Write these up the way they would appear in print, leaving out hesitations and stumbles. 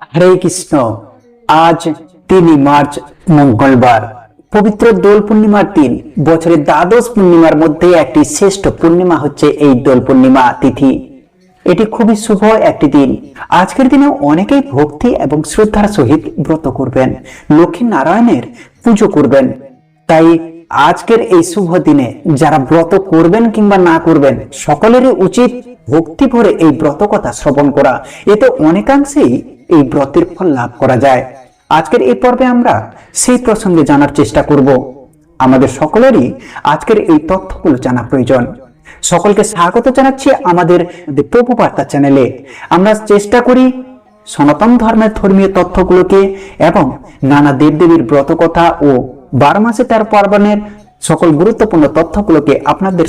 হরে কৃষ্ণ। আজ 3 মার্চ মঙ্গলবার, পবিত্র দোল পূর্ণিমার দিন। বছরের দ্বাদশ পূর্ণিমার মধ্যে একটি শ্রেষ্ঠ পূর্ণিমা হচ্ছে এই দোল পূর্ণিমা তিথি। এটি খুবই শুভ একটি দিন। আজকের দিনে অনেকেই ভক্তি এবং শ্রদ্ধার সহিত ব্রত করবেন, লক্ষ্মী নারায়ণের পুজো করবেন। তাই আজকের এই শুভ দিনে যারা ব্রত করবেন কিংবা না করবেন, সকলেরই উচিত ভক্তি ভরে এই ব্রত কথা শ্রবণ করা। এতে অনেকাংশেই এই ব্রতের ফল লাভ করা যায়। আজকের এই পর্বে আমরা সেই প্রসঙ্গে জানার চেষ্টা করব। আমাদের সকলেরই আজকের এই তথ্যগুলো জানা প্রয়োজন। সকলকে স্বাগত জানাচ্ছি আমাদের প্রভু বার্তা চ্যানেলে। আমরা চেষ্টা করি সনাতন ধর্মের ধর্মীয় তথ্যগুলোকে এবং নানা দেবদেবীর ব্রত কথা ও 12 মাসে 13 পার্বণের সকল গুরুত্বপূর্ণ তথ্যগুলোকে আপনাদের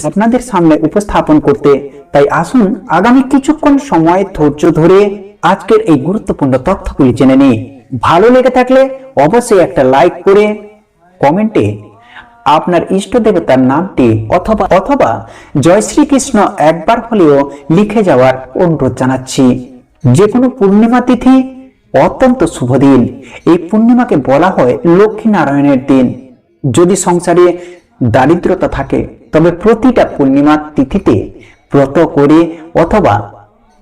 সামনে উপস্থাপন করতে। তাই আসুন আগামী কিছুক্ষণ সময় ধৈর্য ধরে আজকের এই গুরুত্বপূর্ণ তথ্যগুলি জেনে নিই। ভালো লেগে থাকলে অবশ্যই একটা লাইক করে কমেন্টে আপনার ইষ্ট দেবতার নামটি অথবা জয় শ্রীকৃষ্ণ একবার হলেও লিখে যাওয়ার অনুরোধ জানাচ্ছি। যে কোনো পূর্ণিমা তিথি অত্যন্ত শুভ দিন। এই পূর্ণিমাকে বলা হয় লক্ষ্মী নারায়ণের দিন। যদি সংসারে দারিদ্রতা থাকে তবে প্রতিটা পূর্ণিমা তিথিতে ব্রত করে অথবা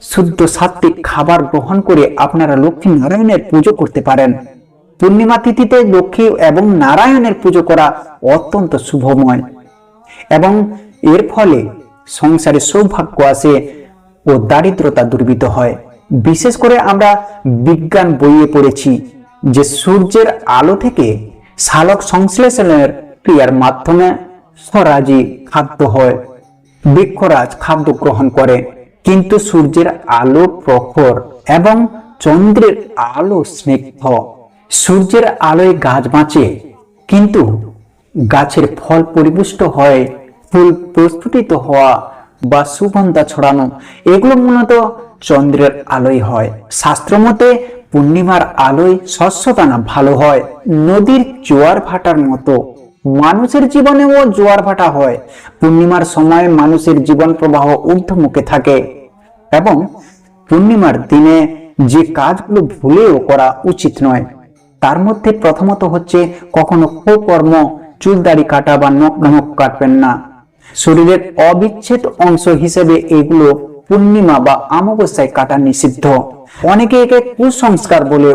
শুদ্ধ সাত্বিক খাবার গ্রহণ করে আপনারা লক্ষ্মী নারায়ণের পুজো করতে পারেন। পূর্ণিমা তিথিতে লক্ষ্মী এবং নারায়ণের পুজো করা অত্যন্ত শুভময় এবং এর ফলে সংসারে সৌভাগ্য আসে ও দারিদ্রতা দূরীভূত হয়। বিশেষ করে আমরা বিজ্ঞান বইয়ে পড়েছি যে সূর্যের আলো থেকে সালোক সংশ্লেষণের ক্রিয়ার মাধ্যমে স্বরাজি খাদ্য হয়। বৃক্ষরাজ খাদ্য গ্রহণ করে, কিন্তু সূর্যের আলো প্রখর এবং চন্দ্রের আলো স্নিগ্ধ। সূর্যের আলোয় গাছ বাঁচে, কিন্তু গাছের ফল পরিপুষ্ট হয়, ফুল প্রস্ফুটিত হওয়া বা সুগন্ধা ছড়ানো এগুলো মূলত চন্দ্রের আলোয় হয়। শাস্ত্র মতে পূর্ণিমার আলোয় শস্যদানা ভালো হয়। নদীর জোয়ার ভাটার মতো মানুষের জীবনেও জোয়ার ভাটা হয়। পূর্ণিমার সময় মানুষের জীবন প্রবাহ ঊর্ধ্বমুখে থাকে এবং পূর্ণিমার দিনে যে কাজগুলো ভুলেও করা উচিত নয় তার মধ্যে প্রথমত হচ্ছে কখনো কুকর্ম, চুল দাড়ি কাটা বা নখ কাটবেন না। শরীরের অবিচ্ছেদ অংশ হিসেবে এগুলো পূর্ণিমা বা অমাবস্যায় কাটা নিষিদ্ধ। অনেকে একে কুসংস্কার বলে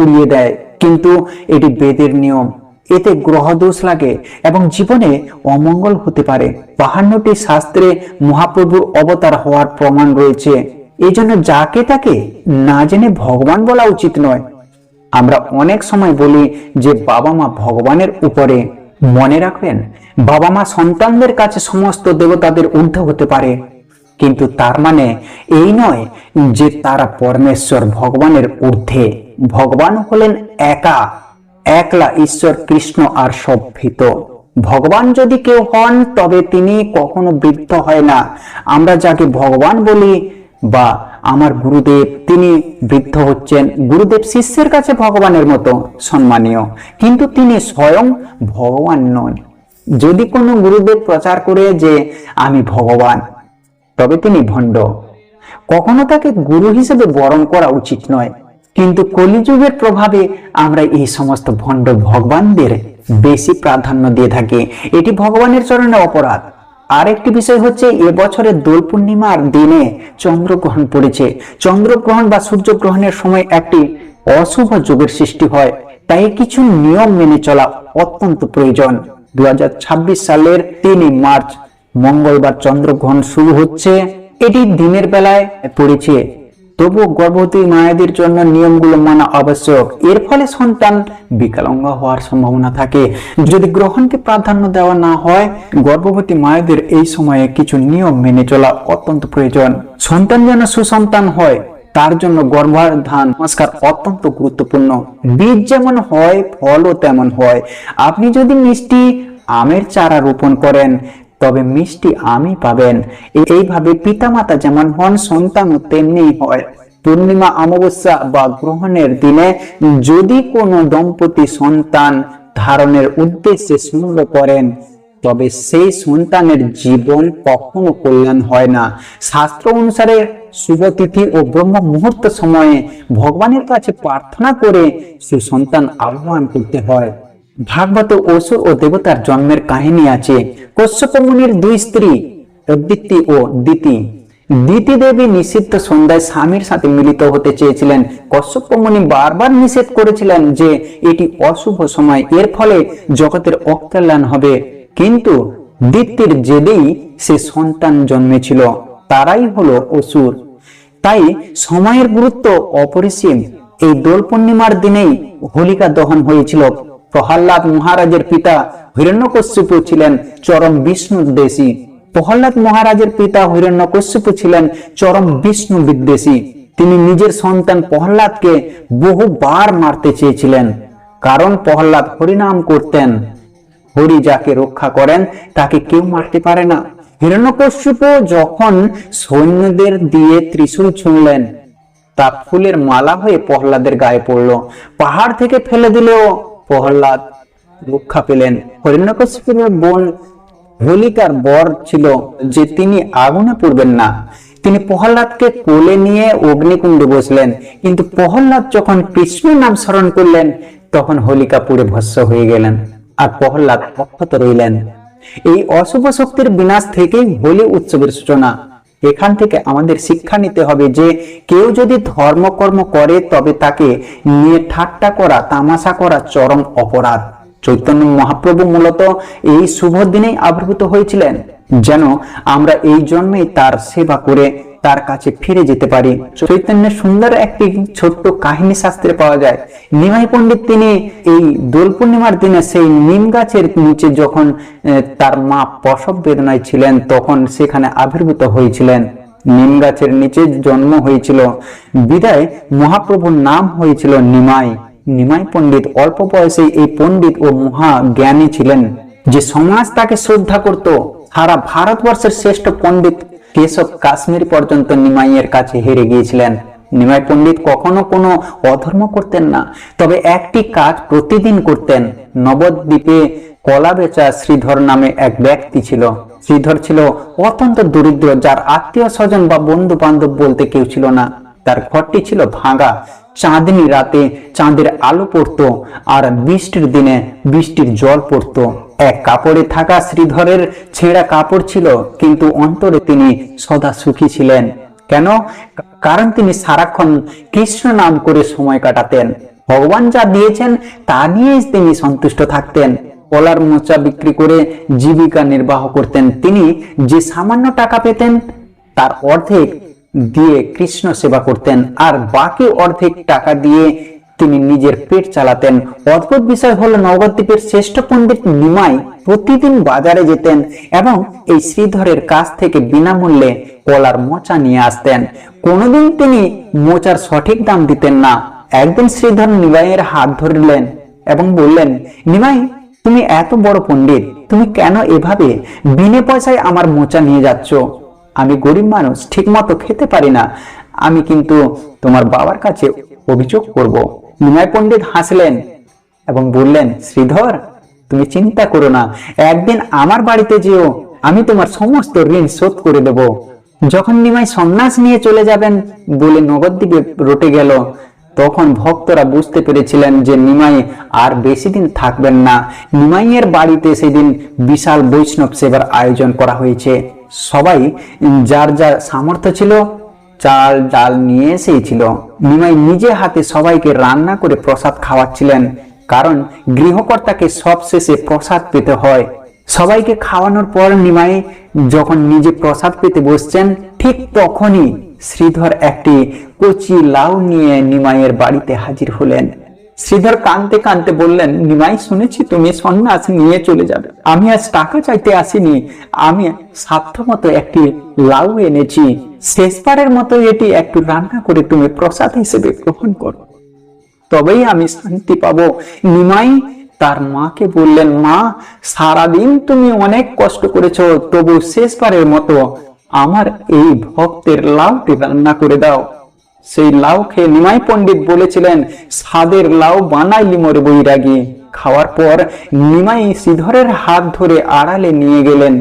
উড়িয়ে দেয়, কিন্তু এটি বেদের নিয়ম। এতে গ্রহ দোষ লাগে এবং জীবনে অমঙ্গল হতে পারে। 52টি শাস্ত্রে মহাপ্রভুর অবতার হওয়ার প্রমাণ রয়েছে। এই জন্য যাকে তাকে না জেনে ভগবান বলা উচিত নয়। আমরা অনেক সময় বলি যে বাবা মা ভগবানের উপরে। মনে রাখবেন, বাবা মা সন্তানদের কাছে সমস্ত দেবতাদের ঊর্ধ্বে হতে পারে, কিন্তু তার মানে এই নয় যে তারা পরমেশ্বর ভগবানের ঊর্ধ্বে। ভগবান হলেন একলা ঈশ্বর কৃষ্ণ আর সব ভীত। ভগবান যদি কেউ হন তবে তিনি কখনো বৃদ্ধ হয় না। আমরা যাকে ভগবান বলি বা আমার গুরুদেব, তিনি বৃদ্ধ হচ্ছেন। গুরুদেব শিষ্যের কাছে ভগবানের মতো সম্মানীয়, কিন্তু তিনি স্বয়ং ভগবান নন। যদি কোনো গুরুদেব প্রচার করে যে আমি ভগবান, তবে তিনি ভণ্ড। কখনো তাকে গুরু হিসেবে বরণ করা উচিত নয়। কিন্তু কলিযুগের প্রভাবে আমরা এই সমস্ত ভণ্ড ভগবানদের বেশি প্রাধান্য দিয়ে থাকি। এটি ভগবানের চরণে অপরাধ। আরেকটি বিষয় হচ্ছে এবছরের দোল পূর্ণিমার দিনে চন্দ্রগ্রহণ পড়েছে। চন্দ্রগ্রহণ বা সূর্যগ্রহণের সময় একটি অশুভ যোগের সৃষ্টি হয়। তাই কিছু নিয়ম মেনে চলা অত্যন্ত প্রয়োজন। 2026 সালের 3 মার্চ মঙ্গলবার চন্দ্রগ্রহণ শুরু হচ্ছে। এটি দিনের বেলায় পড়েছে, তবু গর্ভবতী মায়েদের জন্য নিয়মগুলো মানা আবশ্যক। এর ফলে সন্তান বিকলাঙ্গ হওয়ার সম্ভাবনা থাকে। যদি গ্রহণকে প্রাধান্য দেওয়া না হয়, গর্ভবতী মায়েদের এই সময়ে কিছু নিয়ম মেনে চলা অত্যন্ত প্রয়োজন। সন্তান যেন সুসন্তান হয় তার জন্য গর্ভাধান সংস্কার অত্যন্ত গুরুত্বপূর্ণ। বীজ যেমন হয় ফলও তেমন হয়। আপনি যদি মিষ্টি আমের চারা রোপণ করেন তবে মিষ্টি আমই পাবেন। এইভাবে পিতামাতা যেমন হন, সন্তানও তেমনি হয়। পূর্ণিমা, অমাবস্যা বা গ্রহণের দিনে যদি কোনো দম্পতি সন্তান ধারণের উদ্দেশ্যে সংগ্রহ করেন তবে সেই সন্তানের জীবন কখনো কল্যাণ হয় না। শাস্ত্র অনুসারে শুভ তিথি ও ব্রহ্ম মুহূর্ত সময়ে ভগবানের কাছে প্রার্থনা করে সুসন্তান আহ্বান করতে হয়। ভাগবত অসুর ও দেবতার জন্মের কাহিনী আছে। কশ্যপ মুনির দুই স্ত্রী অদিতি ও দিতি। দিতি দেবী নিষিদ্ধ সন্ধ্যায় স্বামীর সাথে মিলিত হতে চেয়েছিলেন। কশ্যপ মুনি বারবার নিষেধ করেছিলেন যে এটি অশুভ সময়, এর ফলে জগতের অকল্যাণ হবে। কিন্তু দিতির জেদেই সে সন্তান জন্মেছিল, তারাই হলো অসুর। তাই সময়ের গুরুত্ব অপরিসীম। এই দোল পূর্ণিমার দিনেই হোলিকা দহন হয়েছিল। প্রহ্লাদ মহারাজের পিতা হিরণ্যকশিপু ছিলেন চরম বিষ্ণু বিদ্বেষী। প্রহ্লাদ মহারাজের পিতা হিরণ্যকশিপু ছিলেন চরম বিষ্ণু বিদ্বেষী। তিনি নিজের সন্তান প্রহ্লাদকে বহুবার মারতে চেয়েছিলেন, কারণ প্রহ্লাদ হরিনাম করতেন। হরি যাকে রক্ষা করেন তাকে কেউ মারতে পারে না। হিরণ্যকশিপু যখন সৈন্যদের দিয়ে ত্রিশূল ছুঁড়লেন, তা ফুলের মালা হয়ে প্রহ্লাদের গায়ে পড়ল। পাহাড় থেকে ফেলে দিলেও প্রহ্লাদ রক্ষা পেলেন। হিরণ্যকশিপুর বোন হোলিকার বর ছিল যে তিনি আগুনে পড়বেন না। তিনি প্রহ্লাদকে কোলে নিয়ে অগ্নিকুণ্ডে বসলেন, কিন্তু প্রহ্লাদ যখন কৃষ্ণের নাম স্মরণ করলেন তখন হোলিকা পুড়ে ভস্ম হয়ে গেলেন, আর প্রহ্লাদ অক্ষত রইলেন। এই অশুভ শক্তির বিনাশ থেকেই হোলি উৎসবের সূচনা। এখান থেকে আমাদের শিক্ষা নিতে হবে যে কেউ যদি ধর্মকর্ম করে তবে তাকে নিয়ে ঠাট্টা করা, তামাশা করা চরম অপরাধ। চৈতন্য মহাপ্রভু মূলত এই শুভ দিনেই আবির্ভূত হয়েছিলেন, যেন আমরা এই জন্মেই তার সেবা করে তার কাছে ফিরে যেতে পারি। চৈতন্যের সুন্দর একটি ছোট্ট কাহিনী শাস্ত্রে পাওয়া যায়। নিমাই পণ্ডিত তিনি এই দোল পূর্ণিমার দিনে সেই নিম গাছের নিচে যখন তার মা প্রসব বেদনায় ছিলেন তখন সেখানে আবির্ভূত হয়েছিলেন। নিম গাছের নিচে জন্ম হয়েছিল বিদায় মহাপ্রভুর নাম হয়েছিল নিমাই। নিমাই পণ্ডিত অল্প বয়সে এই পণ্ডিত ও মহা জ্ঞানী ছিলেন যে সমাজ তাকে শ্রদ্ধা করত। সারা ভারতবর্ষের শ্রেষ্ঠ পণ্ডিত কেশব কাশ্মীর পর্যন্ত নিমাইয়ের কাছে হেরে গিয়েছিলেন। নিমাই পণ্ডিত কখনো কোনো অধর্ম করতেন না, তবে একটি কাজ প্রতিদিন করতেন। নবদ্বীপে কলা বেচা শ্রীধর নামে এক ব্যক্তি ছিল। শ্রীধর ছিল অত্যন্ত দরিদ্র, যার আত্মীয় স্বজন বা বন্ধু বান্ধব বলতে কেউ ছিল না। তার ঘরটি ছিল ভাঙা। চাঁদনি রাতে চাঁদের আলো পড়তো, আর বৃষ্টির দিনে বৃষ্টির জল পড়তো। এক কাপড়ে থাকা শ্রীধরের ছেঁড়া কাপড় ছিল, কিন্তু অন্তরে তিনি সদা সুখী ছিলেন। কেন? কারণ তিনি সারাক্ষণ কৃষ্ণ নাম করে সময় কাটাতেন। ভগবান যা দিয়েছেন তা নিয়েই তিনি সন্তুষ্ট থাকতেন। কলার মোচা বিক্রি করে জীবিকা নির্বাহ করতেন। তিনি যে সামান্য টাকা পেতেন তার অর্ধেক দিয়ে কৃষ্ণ সেবা করতেন, আর বাকি অর্ধেক টাকা দিয়ে তিনি নিজের পেট চালাতেন। অদ্ভুত বিষয় হলো নবদ্বীপের শ্রেষ্ঠ পণ্ডিত নিমাই প্রতিদিন বাজারে যেতেন এবং এই শ্রীধরের কাছ থেকে বিনামূল্যে কলার মোচা নিয়ে আসতেন। কোনোদিন তিনি মোচার সঠিক দাম দিতেন না। একদিন শ্রীধর নিমাইয়ের হাত ধরলেন এবং বললেন, নিমাই, তুমি এত বড় পণ্ডিত, তুমি কেন এভাবে বিনা পয়সায় আমার মোচা নিয়ে যাচ্ছ? আমি গরিব মানুষ, ঠিক মতো খেতে পারি না। আমি কিন্তু তোমার বাবার কাছে অভিযোগ করব। নিমাই পণ্ডিত হাসলেন এবং বললেন, শ্রীধর, তুমি চিন্তা করো না, একদিন আমার বাড়িতে যেও, আমি তোমার সমস্ত ঋণ শোধ করে দেব। যখন নিমাই সন্ন্যাস নিয়ে চলে যাবেন বলে নবদ্বীপে রটে গেল, তখন ভক্তরা বুঝতে পেরেছিলেন যে নিমাই আর বেশি দিন থাকবেন না। নিমাইয়ের বাড়িতে সেদিন বিশাল বৈষ্ণব সেবার আয়োজন করা হয়েছে। সবাই যার যার সামর্থ্য ছিল চাল ডাল নিয়ে এসেছিল। নিমাই নিজে হাতে সবাইকে রান্না করে প্রসাদ খাওয়াচ্ছিলেন, কারণ গৃহকর্তাকে সব শেষে প্রসাদ পেতে হয়। সবাইকে খাওয়ানোর পর নিমাই যখন নিজে প্রসাদ পেতে বসছেন, ঠিক তখনই শ্রীধর একটি কচি লাউ নিয়ে নিমাইয়ের বাড়িতে হাজির হলেন। শ্রীধর কাঁদতে কাঁদতে বললেন, নিমাই, শুনেছি তুমি সন্ন্যাস নিয়ে চলে যাবে। আমি আজ টাকা চাইতে আসিনি, আমি সাধ্যমতো একটি লাউ এনেছি। শেষবারের মতো এটি একটু রান্না করে তুমি প্রসাদ হিসেবে গ্রহণ করো, তবেই আমি শান্তি পাবো। নিমাই তার মাকে বললেন, মা, সারাদিন তুমি অনেক কষ্ট করেছো, তবু শেষবারের মতো আমার এই ভক্তের লাউটি রান্না করে দাও। সেই লাউ খেয়ে নিমাই পণ্ডিত বলেছিলেন, স্বাদের লাউ বানাইলি মোরে বৈরাগী। খাওয়ার পর নিমাই শ্রীধরের হাত ধরে আড়ালে নিয়ে গেলেন।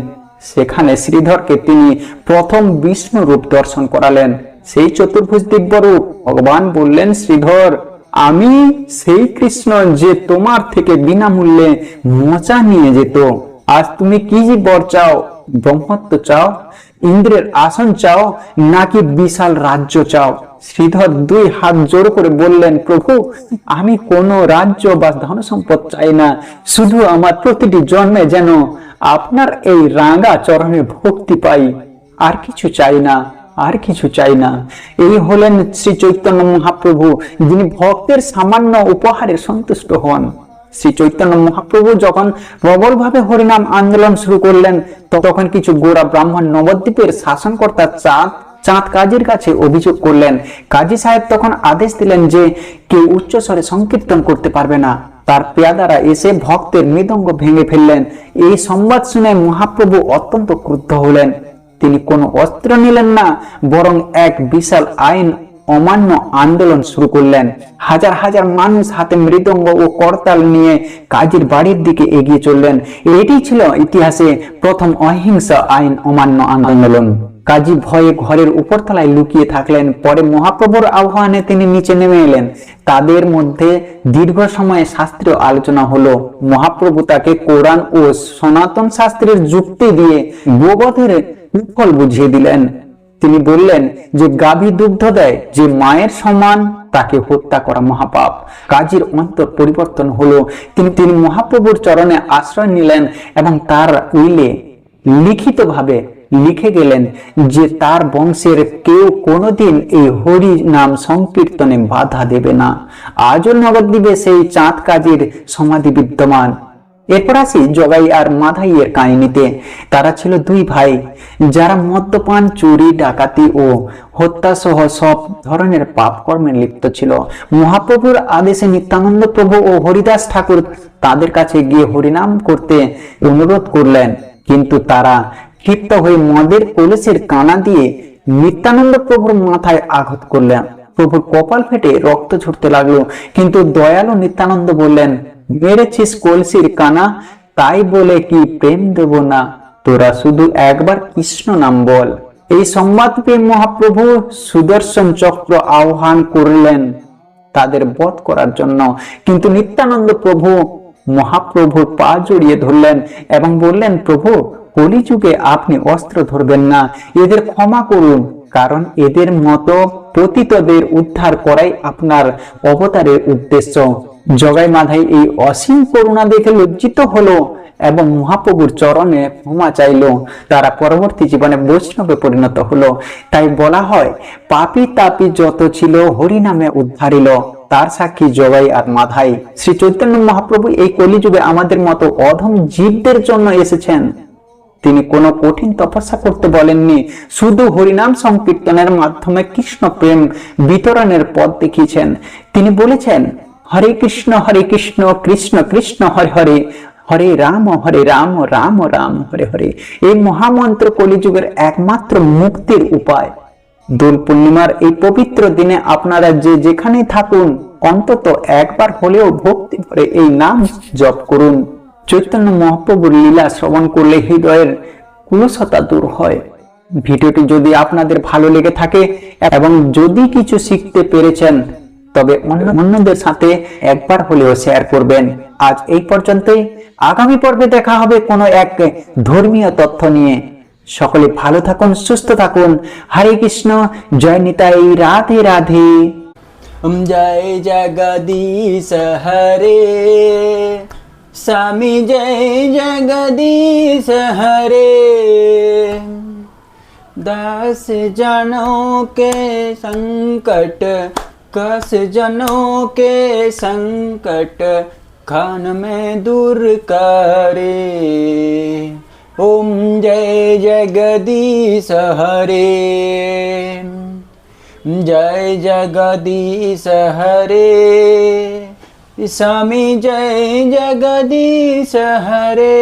সেখানে শ্রীধরকে তিনি প্রথম বিষ্ণু রূপ দর্শন করালেন। সেই চতুর্ভুজ দিব্যরূপ। ভগবান বললেন, শ্রীধর, আমি সেই কৃষ্ণ যে তোমার থেকে বিনামূল্যে মোচা নিয়ে যেত। আজ তুমি কি যে বর চাও? ব্রহ্মত্ব চাও, ইন্দ্রের আসন চাও, নাকি বিশাল রাজ্য চাও? শ্রীধর দুই হাত জোর করে বললেন, প্রভু, আমি কোনো রাজ্য বা ধন সম্পদ চাই না, শুধু আমার প্রতিটি জন্মে যেন আপনার এই রাঙা চরণে ভক্তি পাই, আর কিছু চাই না, আর কিছু চাই না। এই হলেন শ্রী চৈতন্য মহাপ্রভু, যিনি ভক্তের সামান্য উপহারে সন্তুষ্ট হন। শ্রী চৈতন্য মহাপ্রভু যখন প্রবলভাবে হরিনাম আন্দোলন শুরু করলেন, তখন কিছু গোড়া ব্রাহ্মণ নবদ্বীপের শাসনকর্তা চাঁদ কাজীর কাছে অভিযোগ করলেন। কাজী সাহেব তখন আদেশ দিলেন যে কেউ উচ্চস্বরে সংকীর্তন করতে পারবে না। তার পেয়াদারা এসে ভক্তের মৃদঙ্গ ভেঙে ফেললেন। এই সংবাদ শুনে মহাপ্রভু অত্যন্ত ক্রুদ্ধ হলেন। তিনি কোনো অস্ত্র নিলেন না, বরং এক বিশাল আইন অমান্য আন্দোলন শুরু করলেন। হাজার হাজার মানুষ হাতে মৃদঙ্গ ও করতাল নিয়ে কাজীর বাড়ির দিকে এগিয়ে চললেন। এটি ছিল ইতিহাসে প্রথম অহিংসা আইন অমান্য আন্দোলন। কাজী ভয়ে ঘরের উপরতলায় লুকিয়ে থাকলেন। পরে মহাপ্রভুর আহ্বানে তিনি নিচে নেমে এলেন। তাদের মধ্যে দীর্ঘ সময় শাস্ত্রীয় আলোচনা হলো। মহাপ্রভু তাকে কোরআন ও সনাতন শাস্ত্রের যুক্তি দিয়ে গোবধের কুফল বুঝিয়ে দিলেন। তিনি বললেন যে গাভী দুগ্ধ দেয়, যে মায়ের সমান, তাকে হত্যা করা মহাপাপ। কাজীর অন্তর পরিবর্তন হলো। তিনি মহাপ্রভুর চরণে আশ্রয় নিলেন এবং তার উইলে লিখিতভাবে লিখে গেলেন যে তার বংশের কেউ কোনোদিন এই হরি নাম সংকীর্তনে বাধা দেবে না। আজও নবদ্বীপে সেই চাঁদ কাজীর সমাধি বিদ্যমান। এরপর আসি জগাই আর মাধাইয়ের কাহিনীতে। তারা ছিল দুই ভাই, যারা মদ্যপান, চুরি, ডাকাতি ও হত্যা সহ সব ধরনের পাপ কর্মে লিপ্ত ছিল। মহাপ্রভুর আদেশে নিত্যানন্দ প্রভু ও হরিদাস ঠাকুর তাদের কাছে গিয়ে হরিনাম করতে অনুরোধ করলেন, কিন্তু তারা ক্ষিপ্ত হয়ে মদের কলসের কানা দিয়ে নিত্যানন্দ প্রভুর মাথায় আঘাত করলেন। প্রভুর কপাল ফেটে রক্ত ঝরতে লাগলো, কিন্তু দয়ালু নিত্যানন্দ বললেন, মেরেছিস কলসির কানা, তাই বলে কি প্রেম দেব না? তোরা শুধু একবার কৃষ্ণ নাম বল। এই সংবাদ পেয়ে মহাপ্রভু সুদর্শন চক্র আহ্বান করলেন তাদের বধ করার জন্য, কিন্তু নিত্যানন্দ প্রভু মহাপ্রভুর পা জড়িয়ে ধরলেন এবং বললেন, প্রভু, কলিযুগে আপনি অস্ত্র ধরবেন না, এদের ক্ষমা করুন, কারণ এদের মতো পতিতদের উদ্ধার করাই আপনার অবতারের উদ্দেশ্য। জগাই মাধাই এই অসীম করুণা দেখে লজ্জিত হলো এবং মহাপ্রভুর চরণে ক্ষমা চাইল। তারা পরবর্তী জীবনে বৈষ্ণবে পরিণত হলো। তাই বলা হয়, পাপী তাপী যত ছিল হরি নামে উদ্ধারিল, তার সাক্ষী জগাই আর মাধাই। শ্রী চৈতন্য মহাপ্রভু এই কলিযুগে আমাদের মতো অধম জীবদের জন্য এসেছেন। তিনি কোনো কঠিন তপস্যা করতে বলেননি, শুধু হরিনাম সংকীর্তনের মাধ্যমে কৃষ্ণ প্রেম বিতরণের পথ দেখিয়েছেন। তিনি বলেছেন, হরে কৃষ্ণ কৃষ্ণ কৃষ্ণ হরে হরে, হরে রাম রাম রাম হরে হরে। এই মহামন্ত্র কলিযুগের একমাত্র মুক্তির উপায়। দোল পূর্ণিমার এই পবিত্র দিনে আপনারা যে যেখানে থাকুন, অন্তত একবার হলেও ভক্তি ভরে এই নাম জপ করুন। চৈতন্য মহাপ্রভুর লীলা শ্রবণ করলে হৃদয়ের কুলসতা দূর হয়। ভিডিওটি যদি আপনাদের ভালো লেগে থাকে এবং যদি কিছু শিখতে পেরেছেন, তবে অন্যদের সাথে একবার হলেও শেয়ার করবেন। আজ এই পর্যন্তই। আগামী পর্বে দেখা হবে কোনো এক ধর্মীয় তথ্য নিয়ে। সকলে ভালো থাকুন, সুস্থ থাকুন। হরে কৃষ্ণ, জয় নিতাই, রাধে রাধে। জয় জগদীশ হরে, स्वामी जय जगदीश हरे। 10 जनों के संकट, 10 जनों के संकट क्षण में दूर करे। ओम जय जगदीश हरे, जय जगदीश हरे। स्वामी जय जगदीश हरे।